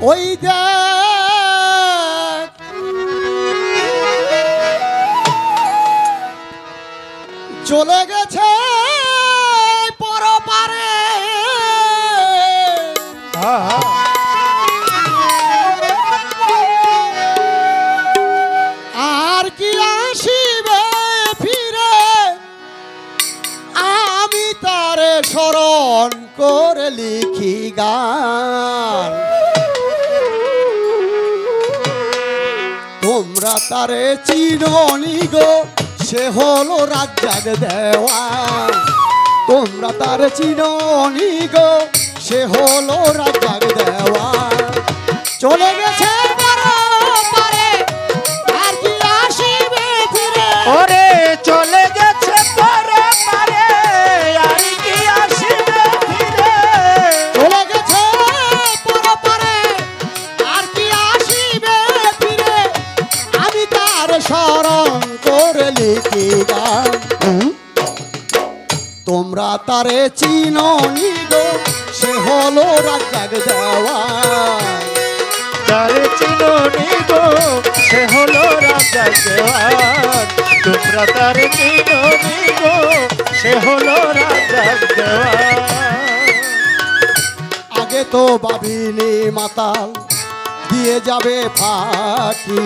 ওই দেখ চলে গেছে পরপারে আর কি আসিবে ফিরে আমি তারে স্মরণ করে লিখি গান তোমরা তারে চিননি গো সে হলো রাজ্জাক দেওয়ান তোমরা তারে চিননি গো সে হলো রাজ্জাক দেওয়ান চলে গেছে পরপারে আর কি আসিবে ফিরে ওরে চলে গেছে পরপারে আর কি আসিবে ফিরে চলে গেছে পরপারে আর কি আসিবে ফিরে আমি তার স্মরণ করে লিখি গান তোমরা তারে চিননি গো সে হলো রাজ্জাক দেওয়ান তারে চিননি গো সে হলো রাজ্জাক দেওয়ান তোমরা তারে চিননি গো সে হলো রাজ্জাক দেওয়ান আগে তো ভাবিনি মাতাল দিয়ে যাবে ফাঁকি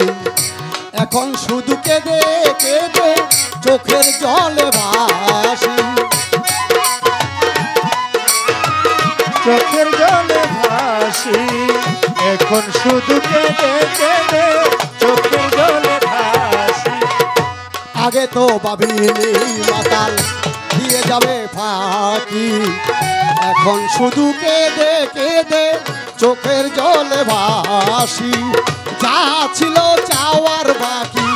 এখন শুধু কেঁদে কেঁদে চোখের জলে ভাসি চোখের জলে ভাসি এখন শুধু কেঁদে কেঁদে চোখের জলে ভাসি আগে তো ভাবিনি মাতাল দিয়ে যাবে ফাঁকি এখন শুধু কেঁদে কেঁদে চোখের জলে ভাসি যা ছিল চাওয়ার বাকি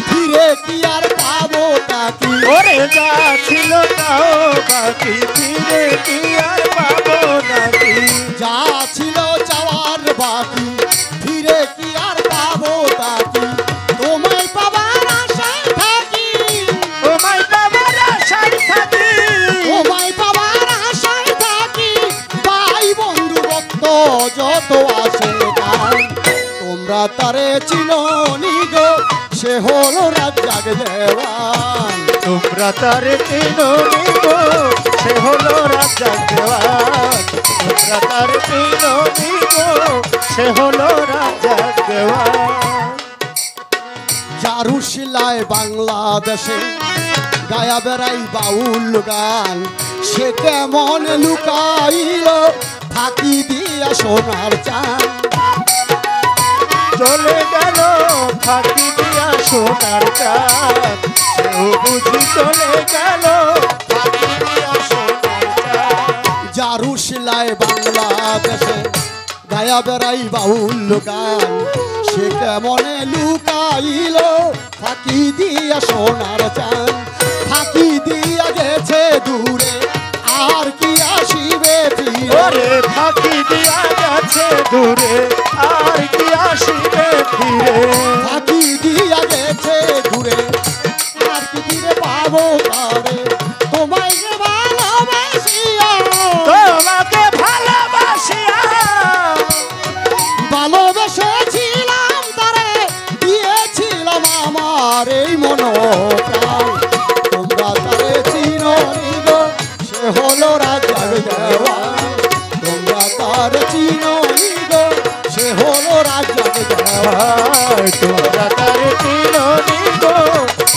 ফিরে কি আর পাবো তাকি ওরে যা ছিল তাও বাকি ফিরে কি আর পাবো নাকি যা ছিল চাওয়ার বাকি ফিরে কি আর পাবো তাকি তোমায় পাবার আশায় থাকি তোমায় পাবার আশায় থাকি তোমায় পাবার আশায় থাকি ভাই বন্ধু ভক্ত যত আসে গান তোমরা তারে চিননি গো সে হলো রাজ্জাক দেওয়ান তোমরা তারে চিননি গো সে হলো রাজ্জাক দেওয়ান তোমরা তারে চিননি গো সে হলো রাজ্জাক দেওয়ান জারুশিলায় বাংলাদেশে গায়া বেড়াই বাউল গান সে কেমন লুকাইল ফাঁকি দিয়া সোনার চান চলে গেল ফাঁকি দিয়া সোনার চাঁদ সেও বুঝি চলে গেল ফাঁকি দিয়া সোনার চাঁদ জারুশিলায় বাংলাদেশে গায়া বেড়াই বাউল গান সে কেমনে লুকাইল ফাঁকি দিয়া সোনার চান ফাঁকি দিয়া গেছে দূরে আর কি আসিবে ফিরে ওরে ফাঁকি দিয়া গেছে দূরে আর কি আসিবে ফিরে ফাঁকি দিয়া গেছে দূরে আর কি ফিরে পাবো তারে তোমায় যে ভালোবাসিয়া তোমাকে ভালোবাসিয়া ভালোবেসেছিলাম তারে দিয়েছিলাম আমার এই মনোপ্রাণ তোমরা তারে চিননি গো সে হলো রাজ্জাক দেওয়ান তোমরা তারে চিননি গো সে হলো রাজ্জাক দেওয়ান তোমরা তারে চিননি গো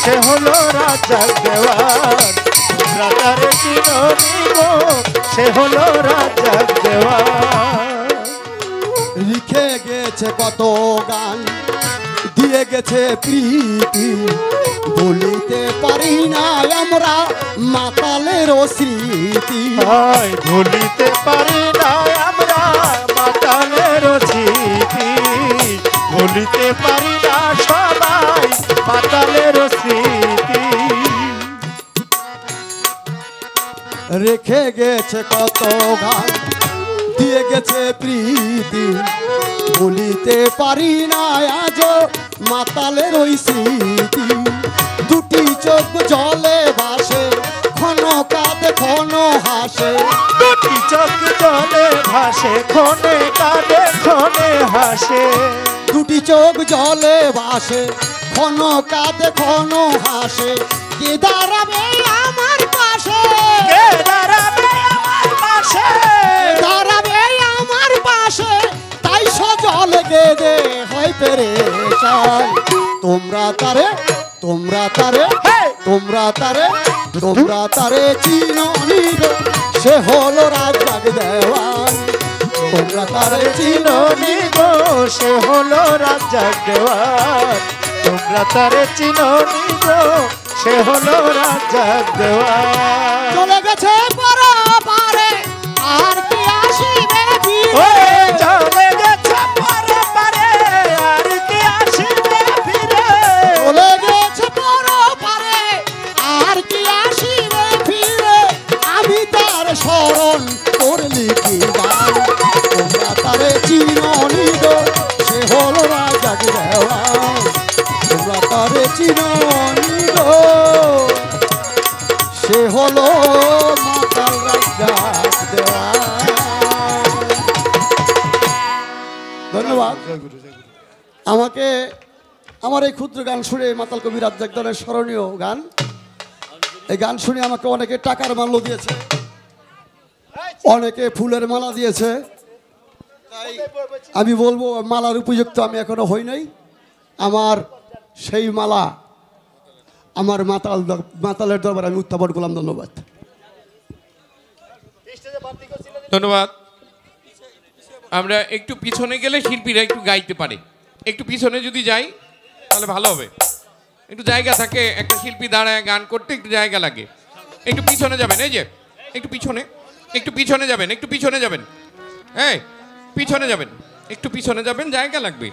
সে হলো রাজ্জাক দেওয়ান তোমরা তারে চিননি গো সে হলো রাজ্জাক দেওয়ান লিখে গেছে কত গান দিয়ে গেছে প্রীতি বলিতে পারি না আমরা মাতালের স্মৃতি হয় ভুলিতে পারি না আমরা মাতালের স্মৃতি ভুলিতে পারি না সবাই মাতালের স্মৃতি রেখে গেছে কত গান দিয়ে গেছে প্রীতি বলিতে পারি না আজ মাতালের ওই স্মৃতি দুটি চোখ জলে ভাসে ক্ষণ কাঁদে ক্ষণ হাসে দুটি চোখ জলে জলে ভাসে, ক্ষণে কাঁদে ক্ষণে হাসে। দুটি চোখ জলে ভাসে, ক্ষণ কাঁদে ক্ষণ হাসে। কে দাঁড়াবে আমার পাশে, কে দাঁড়াবে আমার পাশে, দাঁড়াবে আমার পাশে, তাই সজল গেদে হয় পেরেশান। তোমরা তারে, তোমরা তারে, তোমরা তারে, তোমরা তারে চিননি গো, সে হলো রাজ্জাক দেওয়ান। তোমরা তারে চিননি চিননি গো, সে হলো রাজ্জাক দেওয়ান। তোমরা তারে চিননি গো, সে হলো রাজ্জাক দেওয়ান। চলে গেছে পরপারে, আর কি আসিবে ফিরে। ওরে চলে গেছে পরপারে, আর কি আসিবে ফিরে। চলে গেছে পরপারে, আর কি আসিবে ফিরে। আমি তার স্মরণ করলি কি গান। তোমরা তারে চিননি গো, সে হলো রাজ্জাক দেওয়ান। তোমরা তারে চিননি গো, সে হলো মাতাল রাজ্জাক দেওয়ান। ধন্যবাদ। আমাকে আমার এই ক্ষুদ্র গান শুনে মাতাল কবি রাজ্জাক দেওয়ানের স্মরণীয় গান, এই গান শুনে আমাকে অনেকে টাকার মাল্য দিয়েছে, অনেকে ফুলের মালা দিয়েছে। তাই আমি বলবো মালার উপযুক্ত আমি এখনো হই নাই। আমার সেই মালা আমার মাতালের দরবারে আমি উত্থাপন করলাম। ধন্যবাদ। ধন্যবাদ। আমরা একটু পিছনে গেলে শিল্পীরা একটু গাইতে পারে। একটু পিছনে যদি যাই তাহলে ভালো হবে। একটু জায়গা থাকে, একটা শিল্পী দাঁড়ায় গান করতে একটু জায়গা লাগে। একটু পিছনে যাবেন, এই যে একটু পিছনে, একটু পিছনে যাবেন, একটু পিছনে যাবেন, হ্যাঁ পিছনে যাবেন, একটু পিছনে যাবেন, জায়গা লাগবে।